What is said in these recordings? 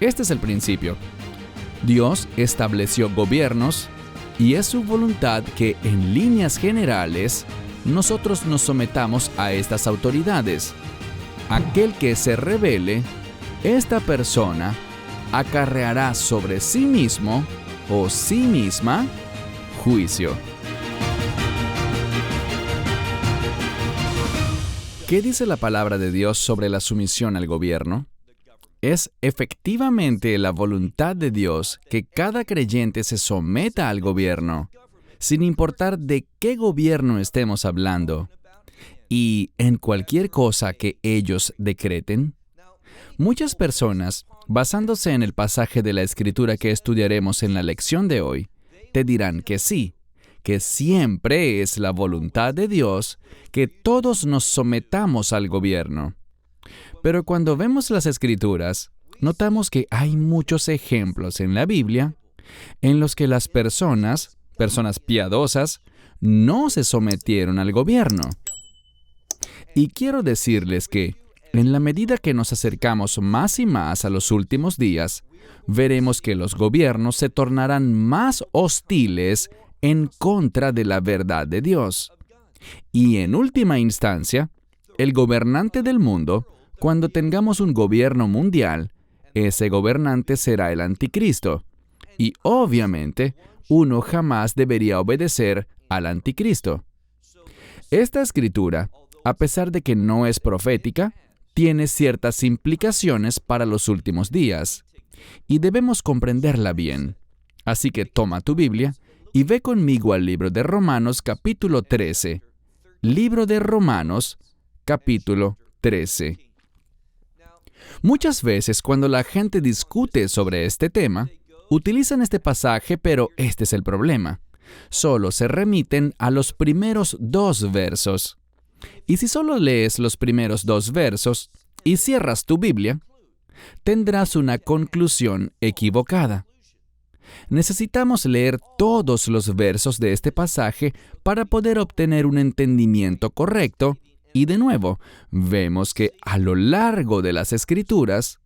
Este es el principio. Dios estableció gobiernos y es su voluntad que, en líneas generales, nosotros nos sometamos a estas autoridades. Aquel que se rebele, esta persona acarreará sobre sí mismo o sí misma juicio. ¿Qué dice la palabra de Dios sobre la sumisión al gobierno? Es efectivamente la voluntad de Dios que cada creyente se someta al gobierno, sin importar de qué gobierno estemos hablando, y en cualquier cosa que ellos decreten. Muchas personas, basándose en el pasaje de la Escritura que estudiaremos en la lección de hoy, te dirán que sí, que siempre es la voluntad de Dios que todos nos sometamos al gobierno. Pero cuando vemos las Escrituras, notamos que hay muchos ejemplos en la Biblia en los que las personas piadosas, no se sometieron al gobierno. Y quiero decirles que, en la medida que nos acercamos más y más a los últimos días, veremos que los gobiernos se tornarán más hostiles en contra de la verdad de Dios. Y en última instancia, el gobernante del mundo, cuando tengamos un gobierno mundial, ese gobernante será el anticristo. Y obviamente, uno jamás debería obedecer al anticristo. Esta escritura, a pesar de que no es profética, tiene ciertas implicaciones para los últimos días, y debemos comprenderla bien. Así que toma tu Biblia y ve conmigo al libro de Romanos capítulo 13. Libro de Romanos capítulo 13. Muchas veces cuando la gente discute sobre este tema, utilizan este pasaje, pero este es el problema. Solo se remiten a los primeros 2 versos. Y si solo lees los primeros 2 versos y cierras tu Biblia, tendrás una conclusión equivocada. Necesitamos leer todos los versos de este pasaje para poder obtener un entendimiento correcto. Y de nuevo, vemos que a lo largo de las Escrituras,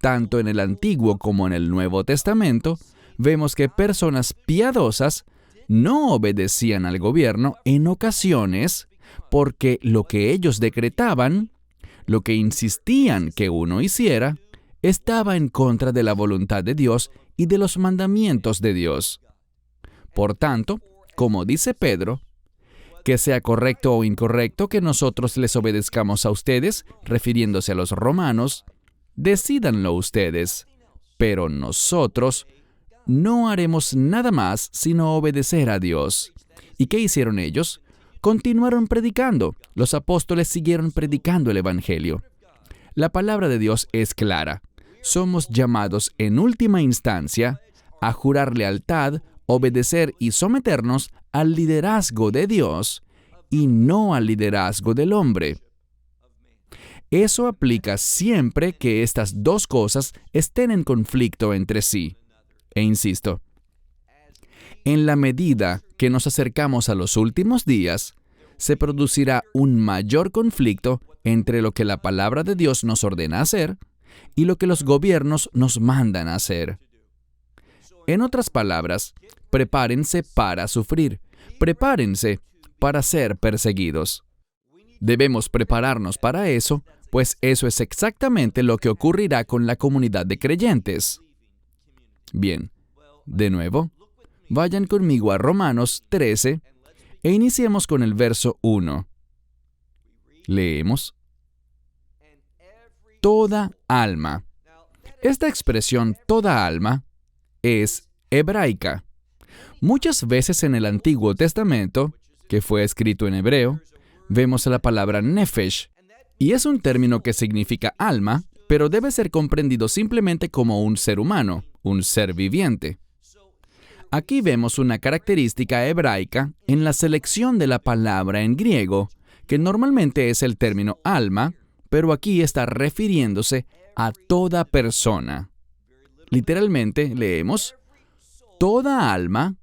tanto en el Antiguo como en el Nuevo Testamento, vemos que personas piadosas no obedecían al gobierno en ocasiones porque lo que ellos decretaban, lo que insistían que uno hiciera, estaba en contra de la voluntad de Dios y de los mandamientos de Dios. Por tanto, como dice Pedro, que sea correcto o incorrecto que nosotros les obedezcamos a ustedes, refiriéndose a los romanos, decídanlo ustedes, pero nosotros no haremos nada más sino obedecer a Dios. ¿Y qué hicieron ellos? Continuaron predicando. Los apóstoles siguieron predicando el Evangelio. La palabra de Dios es clara. Somos llamados en última instancia a jurar lealtad, obedecer y someternos al liderazgo de Dios y no al liderazgo del hombre. Eso aplica siempre que estas 2 cosas estén en conflicto entre sí. E insisto, en la medida que nos acercamos a los últimos días, se producirá un mayor conflicto entre lo que la palabra de Dios nos ordena hacer y lo que los gobiernos nos mandan hacer. En otras palabras, prepárense para sufrir, prepárense para ser perseguidos. Debemos prepararnos para eso, pues eso es exactamente lo que ocurrirá con la comunidad de creyentes. Bien, de nuevo, vayan conmigo a Romanos 13 e iniciemos con el verso 1. Leemos: toda alma. Esta expresión toda alma es hebraica. Muchas veces en el Antiguo Testamento, que fue escrito en hebreo, vemos la palabra nefesh, y es un término que significa alma, pero debe ser comprendido simplemente como un ser humano, un ser viviente. Aquí vemos una característica hebraica en la selección de la palabra en griego, que normalmente es el término alma, pero aquí está refiriéndose a toda persona. Literalmente leemos, toda alma,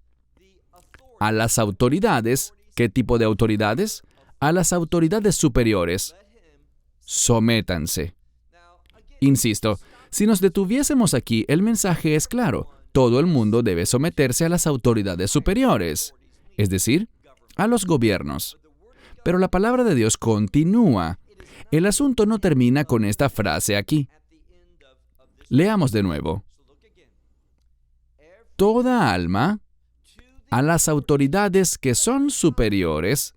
a las autoridades. ¿Qué tipo de autoridades? A las autoridades superiores. Sométanse. Insisto, Si nos detuviésemos aquí, el mensaje es claro. Todo el mundo debe someterse a las autoridades superiores, es decir, a los gobiernos. Pero la palabra de Dios continúa. El asunto no termina con esta frase aquí. Leamos de nuevo. Toda alma, a las autoridades que son superiores,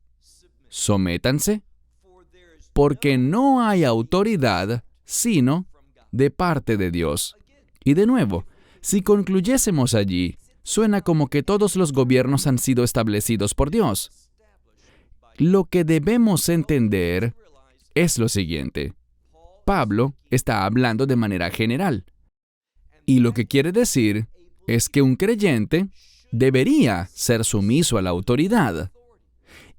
sométanse, porque no hay autoridad sino de parte de Dios. Y de nuevo, si concluyésemos allí, suena como que todos los gobiernos han sido establecidos por Dios. Lo que debemos entender es lo siguiente. Pablo está hablando de manera general. Y lo que quiere decir es que un creyente debería ser sumiso a la autoridad.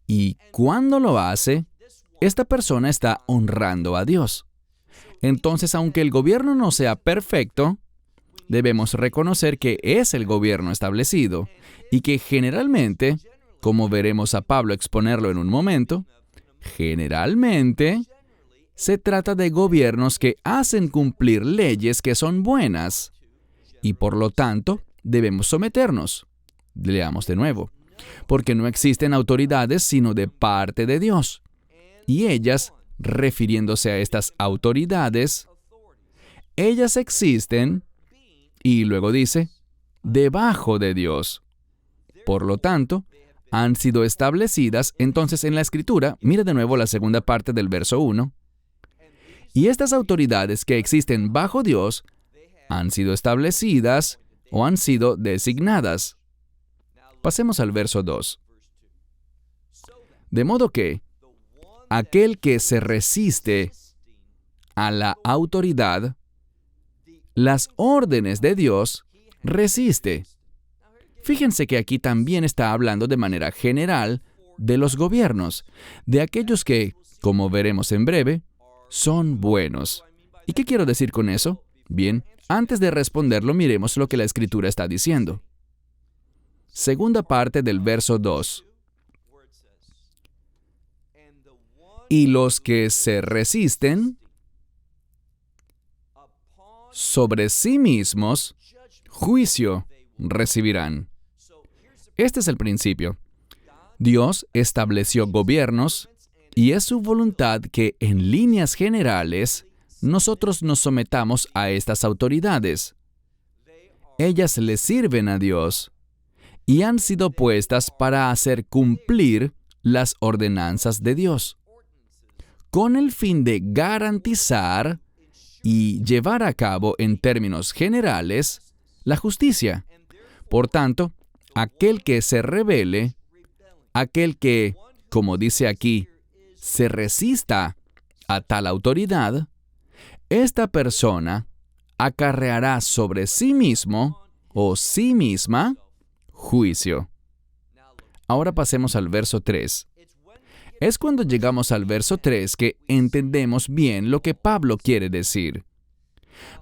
Y cuando lo hace, esta persona está honrando a Dios. Entonces, aunque el gobierno no sea perfecto, debemos reconocer que es el gobierno establecido y que generalmente, como veremos a Pablo exponerlo en un momento, generalmente se trata de gobiernos que hacen cumplir leyes que son buenas y por lo tanto debemos someternos. Leamos de nuevo. Porque no existen autoridades sino de parte de Dios. Y ellas, refiriéndose a estas autoridades, ellas existen, y luego dice, debajo de Dios. Por lo tanto, han sido establecidas, entonces en la Escritura, mira de nuevo la segunda parte del verso 1, y estas autoridades que existen bajo Dios han sido establecidas o han sido designadas. Pasemos al verso 2. De modo que, aquel que se resiste a la autoridad, las órdenes de Dios, resiste. Fíjense que aquí también está hablando de manera general de los gobiernos, de aquellos que, como veremos en breve, son buenos. ¿Y qué quiero decir con eso? Bien, antes de responderlo, miremos lo que la Escritura está diciendo. Segunda parte del verso 2. Y los que se resisten, sobre sí mismos, juicio recibirán. Este es el principio. Dios estableció gobiernos y es su voluntad que, en líneas generales, nosotros nos sometamos a estas autoridades. Ellas le sirven a Dios y han sido puestas para hacer cumplir las ordenanzas de Dios, con el fin de garantizar y llevar a cabo en términos generales la justicia. Por tanto, aquel que se rebele, aquel que, como dice aquí, se resista a tal autoridad, esta persona acarreará sobre sí mismo o sí misma juicio. Ahora pasemos al verso 3. Es cuando llegamos al verso 3 que entendemos bien lo que Pablo quiere decir.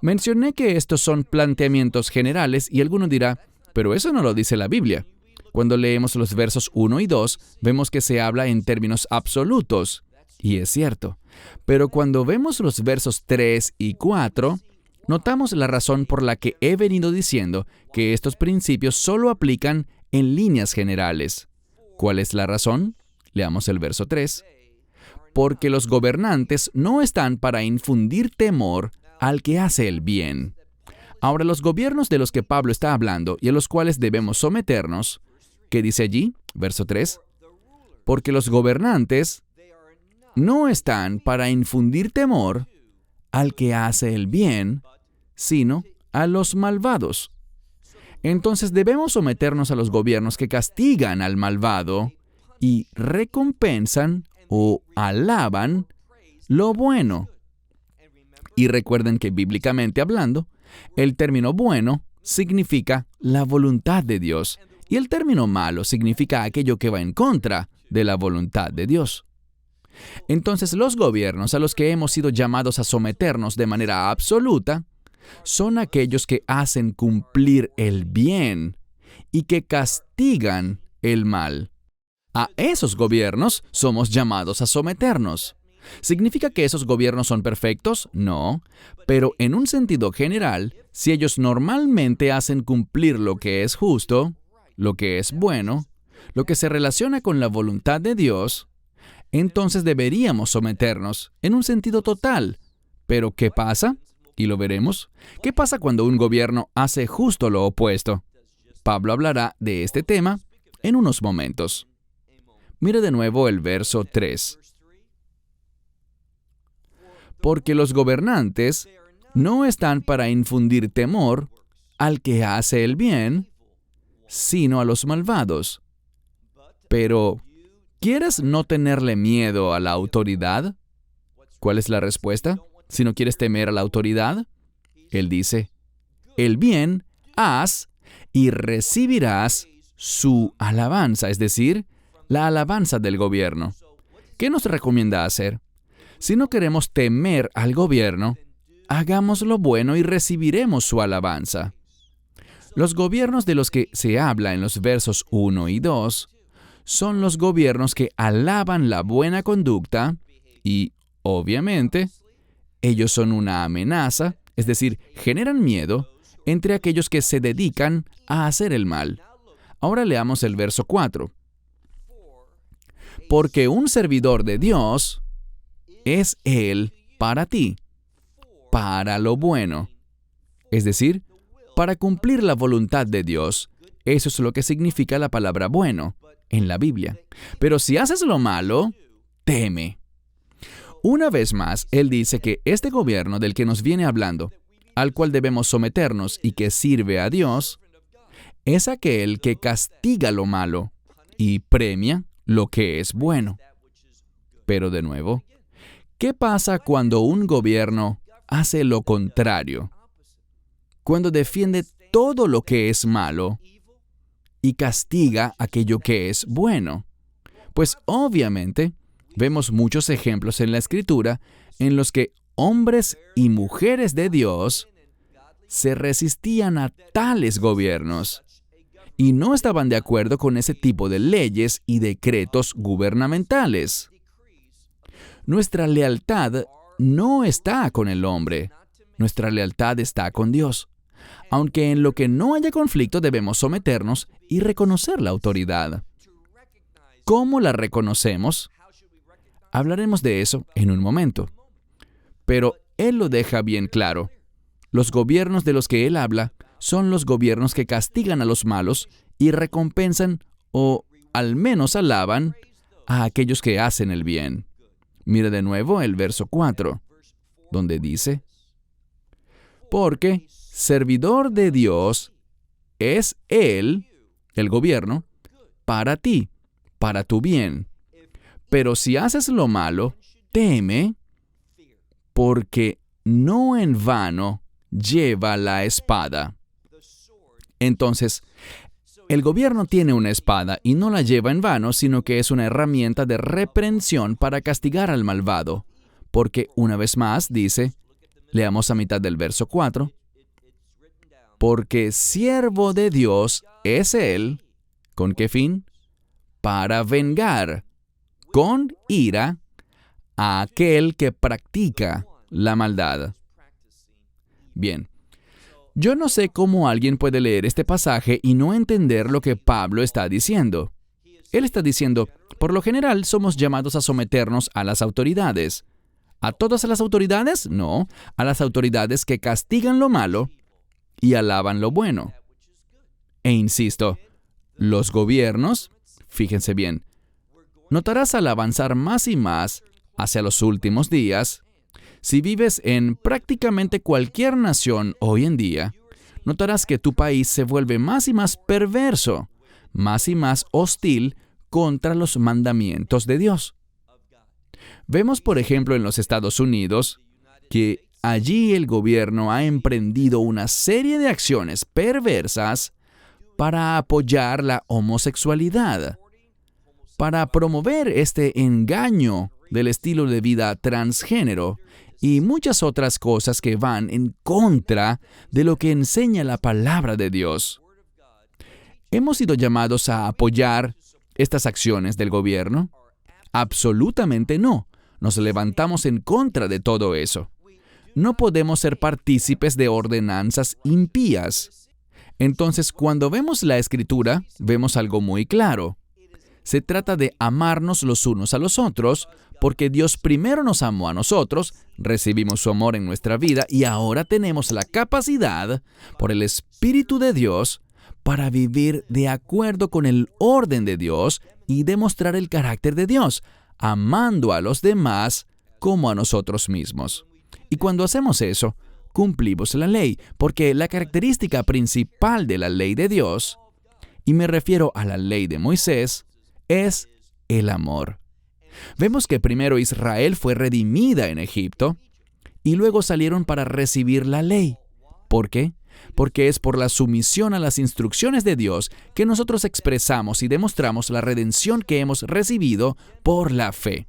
Mencioné que estos son planteamientos generales y alguno dirá, pero eso no lo dice la Biblia. Cuando leemos los versos 1 y 2, vemos que se habla en términos absolutos, y es cierto. Pero cuando vemos los versos 3 y 4, notamos la razón por la que he venido diciendo que estos principios solo aplican en líneas generales. ¿Cuál es la razón? Leamos el verso 3. Porque los gobernantes no están para infundir temor al que hace el bien. Ahora, los gobiernos de los que Pablo está hablando y a los cuales debemos someternos, ¿qué dice allí? Verso 3. Porque los gobernantes no están para infundir temor al que hace el bien, sino a los malvados. Entonces debemos someternos a los gobiernos que castigan al malvado y recompensan o alaban lo bueno. Y recuerden que bíblicamente hablando, el término bueno significa la voluntad de Dios y el término malo significa aquello que va en contra de la voluntad de Dios. Entonces, los gobiernos a los que hemos sido llamados a someternos de manera absoluta son aquellos que hacen cumplir el bien y que castigan el mal. A esos gobiernos somos llamados a someternos. ¿Significa que esos gobiernos son perfectos? No. Pero en un sentido general, si ellos normalmente hacen cumplir lo que es justo, lo que es bueno, lo que se relaciona con la voluntad de Dios, entonces deberíamos someternos en un sentido total. Pero ¿qué pasa? Y lo veremos. ¿Qué pasa cuando un gobierno hace justo lo opuesto? Pablo hablará de este tema en unos momentos. Mire de nuevo el verso 3. Porque los gobernantes no están para infundir temor al que hace el bien, sino a los malvados. Pero, ¿quieres no tenerle miedo a la autoridad? ¿Cuál es la respuesta? Si no quieres temer a la autoridad, él dice, el bien haz y recibirás su alabanza, es decir, la alabanza del gobierno. ¿Qué nos recomienda hacer? Si no queremos temer al gobierno, hagamos lo bueno y recibiremos su alabanza. Los gobiernos de los que se habla en los versos 1 y 2 son los gobiernos que alaban la buena conducta y, obviamente, ellos son una amenaza, es decir, generan miedo entre aquellos que se dedican a hacer el mal. Ahora leamos el verso 4. Porque un servidor de Dios es Él para ti, para lo bueno. Es decir, para cumplir la voluntad de Dios. Eso es lo que significa la palabra bueno en la Biblia. Pero si haces lo malo, teme. Una vez más, Él dice que este gobierno del que nos viene hablando, al cual debemos someternos y que sirve a Dios, es aquel que castiga lo malo y premia lo que es bueno. Pero de nuevo, ¿qué pasa cuando un gobierno hace lo contrario? Cuando defiende todo lo que es malo y castiga aquello que es bueno. Pues obviamente, vemos muchos ejemplos en la Escritura en los que hombres y mujeres de Dios se resistían a tales gobiernos y no estaban de acuerdo con ese tipo de leyes y decretos gubernamentales. Nuestra lealtad no está con el hombre, nuestra lealtad está con Dios. Aunque en lo que no haya conflicto debemos someternos y reconocer la autoridad. ¿Cómo la reconocemos? Hablaremos de eso en un momento. Pero Él lo deja bien claro. Los gobiernos de los que Él habla son los gobiernos que castigan a los malos y recompensan o al menos alaban a aquellos que hacen el bien. Mire de nuevo el verso 4, donde dice, porque servidor de Dios es Él, el gobierno, para ti, para tu bien. Pero si haces lo malo, teme, porque no en vano lleva la espada. Entonces, el gobierno tiene una espada y no la lleva en vano, sino que es una herramienta de reprensión para castigar al malvado. Porque, una vez más, dice, leamos a mitad del verso 4, porque siervo de Dios es Él, ¿con qué fin? Para vengar con ira a aquel que practica la maldad. Bien, yo no sé cómo alguien puede leer este pasaje y no entender lo que Pablo está diciendo. Él está diciendo, por lo general somos llamados a someternos a las autoridades. ¿A todas las autoridades? No, a las autoridades que castigan lo malo y alaban lo bueno. E insisto, los gobiernos, fíjense bien, notarás al avanzar más y más hacia los últimos días, si vives en prácticamente cualquier nación hoy en día, notarás que tu país se vuelve más y más perverso, más y más hostil contra los mandamientos de Dios. Vemos, por ejemplo, en los Estados Unidos, que allí el gobierno ha emprendido una serie de acciones perversas para apoyar la homosexualidad, para promover este engaño del estilo de vida transgénero y muchas otras cosas que van en contra de lo que enseña la palabra de Dios. ¿Hemos sido llamados a apoyar estas acciones del gobierno? Absolutamente no. nos levantamos en contra de todo eso. No podemos ser partícipes de ordenanzas impías. Entonces, cuando vemos la Escritura, vemos algo muy claro. Se trata de amarnos los unos a los otros, porque Dios primero nos amó a nosotros, recibimos su amor en nuestra vida y ahora tenemos la capacidad, por el Espíritu de Dios, para vivir de acuerdo con el orden de Dios y demostrar el carácter de Dios, amando a los demás como a nosotros mismos. Y cuando hacemos eso, cumplimos la ley, porque la característica principal de la ley de Dios, y me refiero a la ley de Moisés, es el amor. Vemos que primero Israel fue redimida en Egipto y luego salieron para recibir la ley. ¿Por qué? Porque es por la sumisión a las instrucciones de Dios que nosotros expresamos y demostramos la redención que hemos recibido por la fe.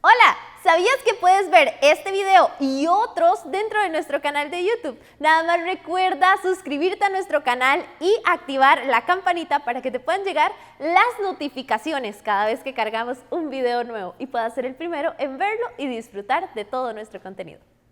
Hola, ¿sabías que puedes ver este video y otros dentro de nuestro canal de YouTube? Nada más recuerda suscribirte a nuestro canal y activar la campanita para que te puedan llegar las notificaciones cada vez que cargamos un video nuevo y puedas ser el primero en verlo y disfrutar de todo nuestro contenido.